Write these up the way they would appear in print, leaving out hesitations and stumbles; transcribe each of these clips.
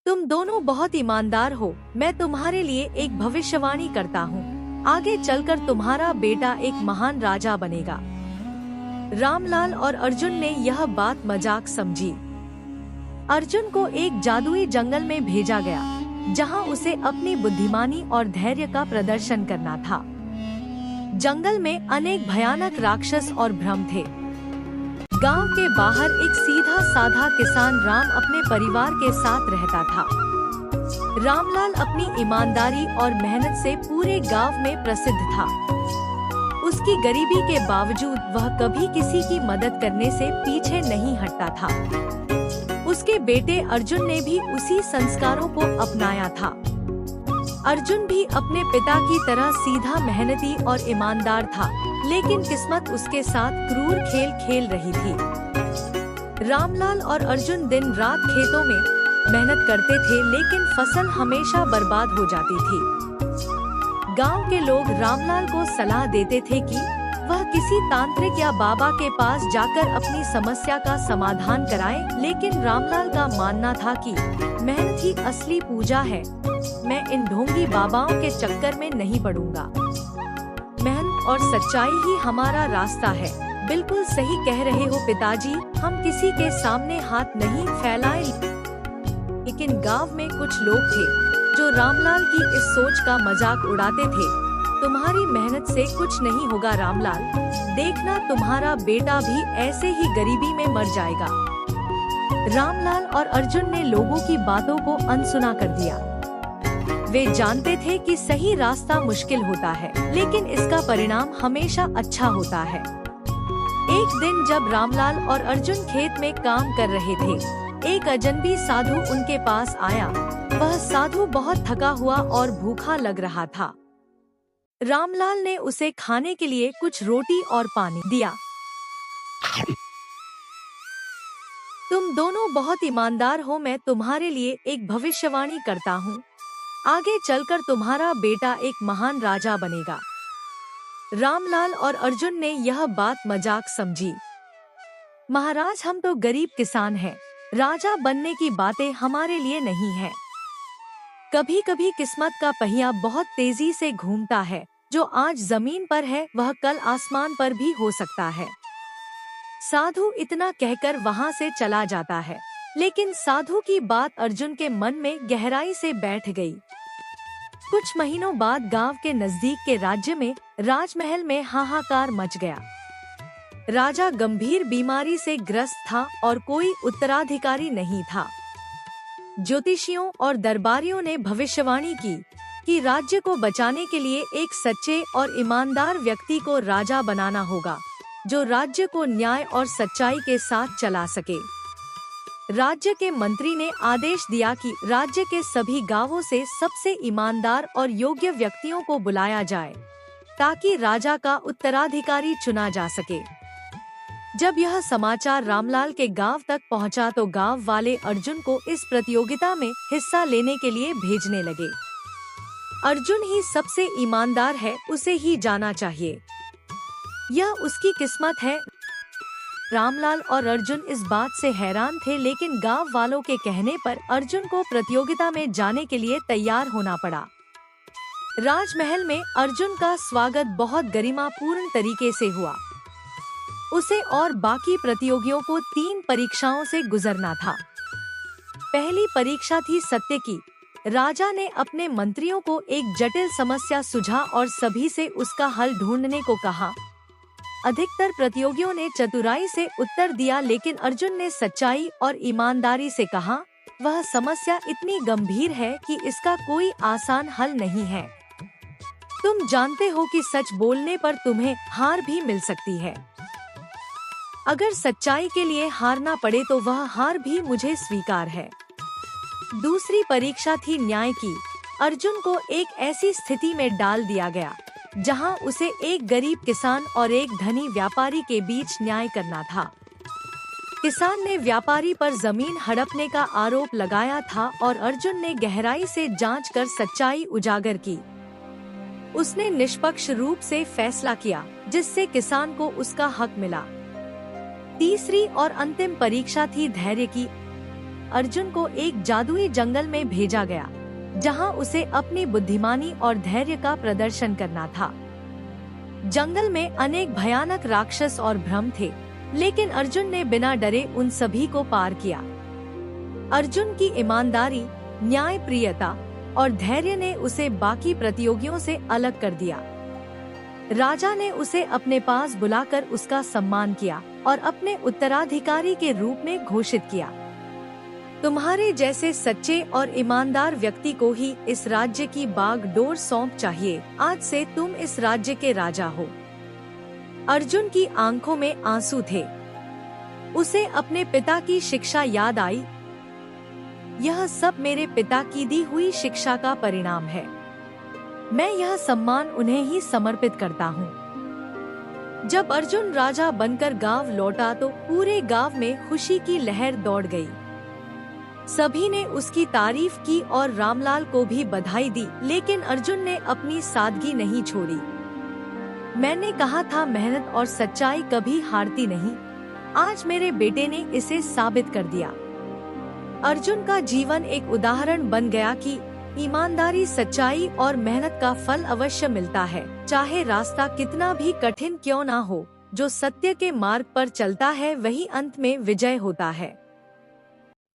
तुम दोनों बहुत ईमानदार हो। मैं तुम्हारे लिए एक भविष्यवाणी करता हूँ। आगे चलकर तुम्हारा बेटा एक महान राजा बनेगा। रामलाल और अर्जुन ने यह बात मजाक समझी। अर्जुन को एक जादुई जंगल में भेजा गया, जहाँ उसे अपनी बुद्धिमानी और धैर्य का प्रदर्शन करना था। जंगल में अनेक भयानक राक्षस और भ्रम थे। गांव के बाहर एक सीधा साधा किसान राम अपने परिवार के साथ रहता था। रामलाल अपनी ईमानदारी और मेहनत से पूरे गांव में प्रसिद्ध था। उसकी गरीबी के बावजूद वह कभी किसी की मदद करने से पीछे नहीं हटता था। उसके बेटे अर्जुन ने भी उसी संस्कारों को अपनाया था। अर्जुन भी अपने पिता की तरह सीधा, मेहनती और ईमानदार था, लेकिन किस्मत उसके साथ क्रूर खेल खेल रही थी। रामलाल और अर्जुन दिन रात खेतों में मेहनत करते थे, लेकिन फसल हमेशा बर्बाद हो जाती थी। गांव के लोग रामलाल को सलाह देते थे कि वह किसी तांत्रिक या बाबा के पास जाकर अपनी समस्या का समाधान कराए, लेकिन रामलाल का मानना था कि मेहनत ही असली पूजा है। मैं इन ढोंगी बाबाओं के चक्कर में नहीं पड़ूंगा। मेहनत और सच्चाई ही हमारा रास्ता है। बिल्कुल सही कह रहे हो पिताजी, हम किसी के सामने हाथ नहीं फैलाए। लेकिन गांव में कुछ लोग थे जो रामलाल की इस सोच का मजाक उड़ाते थे। तुम्हारी मेहनत से कुछ नहीं होगा रामलाल, देखना तुम्हारा बेटा भी ऐसे ही गरीबी में मर जाएगा। रामलाल और अर्जुन ने लोगों की बातों को अनसुना कर दिया। वे जानते थे कि सही रास्ता मुश्किल होता है, लेकिन इसका परिणाम हमेशा अच्छा होता है। एक दिन जब रामलाल और अर्जुन खेत में काम कर रहे थे, एक अजनबी साधु उनके पास आया। वह साधु बहुत थका हुआ और भूखा लग रहा था। रामलाल ने उसे खाने के लिए कुछ रोटी और पानी दिया। तुम दोनों बहुत ईमानदार हो। मैं तुम्हारे लिए एक भविष्यवाणी करता हूँ। आगे चलकर तुम्हारा बेटा एक महान राजा बनेगा। रामलाल और अर्जुन ने यह बात मजाक समझी। महाराज, हम तो गरीब किसान हैं। राजा बनने की बातें हमारे लिए नहीं है। कभी कभी किस्मत का पहिया बहुत तेजी से घूमता है। जो आज जमीन पर है वह कल आसमान पर भी हो सकता है। साधु इतना कहकर वहाँ से चला जाता है, लेकिन साधु की बात अर्जुन के मन में गहराई से बैठ गई। कुछ महीनों बाद गांव के नजदीक के राज्य में राजमहल में हाहाकार मच गया। राजा गंभीर बीमारी से ग्रस्त था और कोई उत्तराधिकारी नहीं था। ज्योतिषियों और दरबारियों ने भविष्यवाणी की कि राज्य को बचाने के लिए एक सच्चे और ईमानदार व्यक्ति को राजा बनाना होगा, जो राज्य को न्याय और सच्चाई के साथ चला सके। राज्य के मंत्री ने आदेश दिया कि राज्य के सभी गांवों से सबसे ईमानदार और योग्य व्यक्तियों को बुलाया जाए, ताकि राजा का उत्तराधिकारी चुना जा सके। जब यह समाचार रामलाल के गांव तक पहुंचा तो गांव वाले अर्जुन को इस प्रतियोगिता में हिस्सा लेने के लिए भेजने लगे। अर्जुन ही सबसे ईमानदार है, उसे ही जाना चाहिए। यह उसकी किस्मत है। रामलाल और अर्जुन इस बात से हैरान थे, लेकिन गांव वालों के कहने पर अर्जुन को प्रतियोगिता में जाने के लिए तैयार होना पड़ा। राजमहल में अर्जुन का स्वागत बहुत गरिमापूर्ण तरीके से हुआ। उसे और बाकी प्रतियोगियों को 3 परीक्षाओं से गुजरना था। पहली परीक्षा थी सत्य की। राजा ने अपने मंत्रियों को एक जटिल समस्या सुझा और सभी से उसका हल ढूंढने को कहा। अधिकतर प्रतियोगियों ने चतुराई से उत्तर दिया, लेकिन अर्जुन ने सच्चाई और ईमानदारी से कहा, वह समस्या इतनी गंभीर है कि इसका कोई आसान हल नहीं है। तुम जानते हो कि सच बोलने पर तुम्हें हार भी मिल सकती है। अगर सच्चाई के लिए हारना पड़े तो वह हार भी मुझे स्वीकार है। दूसरी परीक्षा थी न्याय की। अर्जुन को एक ऐसी स्थिति में डाल दिया गया जहां उसे एक गरीब किसान और एक धनी व्यापारी के बीच न्याय करना था। किसान ने व्यापारी पर जमीन हड़पने का आरोप लगाया था और अर्जुन ने गहराई से जांच कर सच्चाई उजागर की। उसने निष्पक्ष रूप से फैसला किया, जिससे किसान को उसका हक मिला। तीसरी और अंतिम परीक्षा थी धैर्य की। अर्जुन को एक जादुई जंगल में भेजा गया, जहां उसे अपनी बुद्धिमानी और धैर्य का प्रदर्शन करना था। जंगल में अनेक भयानक राक्षस और भ्रम थे, लेकिन अर्जुन ने बिना डरे उन सभी को पार किया। अर्जुन की ईमानदारी, न्यायप्रियता और धैर्य ने उसे बाकी प्रतियोगियों से अलग कर दिया। राजा ने उसे अपने पास बुलाकर उसका सम्मान किया और अपने उत्तराधिकारी के रूप में घोषित किया। तुम्हारे जैसे सच्चे और ईमानदार व्यक्ति को ही इस राज्य की बागडोर सौंप चाहिए। आज से तुम इस राज्य के राजा हो। अर्जुन की आंखों में आंसू थे। उसे अपने पिता की शिक्षा याद आई। यह सब मेरे पिता की दी हुई शिक्षा का परिणाम है। मैं यह सम्मान उन्हें ही समर्पित करता हूँ। जब अर्जुन राजा बनकर गांव लौटा तो पूरे गांव में खुशी की लहर दौड़ गई। सभी ने उसकी तारीफ की और रामलाल को भी बधाई दी, लेकिन अर्जुन ने अपनी सादगी नहीं छोड़ी। मैंने कहा था, मेहनत और सच्चाई कभी हारती नहीं। आज मेरे बेटे ने इसे साबित कर दिया। अर्जुन का जीवन एक उदाहरण बन गया कि ईमानदारी, सच्चाई और मेहनत का फल अवश्य मिलता है, चाहे रास्ता कितना भी कठिन क्यों ना हो। जो सत्य के मार्ग पर चलता है वही अंत में विजय होता है।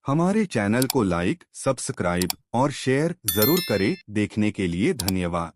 हमारे चैनल को लाइक, सब्सक्राइब और शेयर जरूर करें। देखने के लिए धन्यवाद।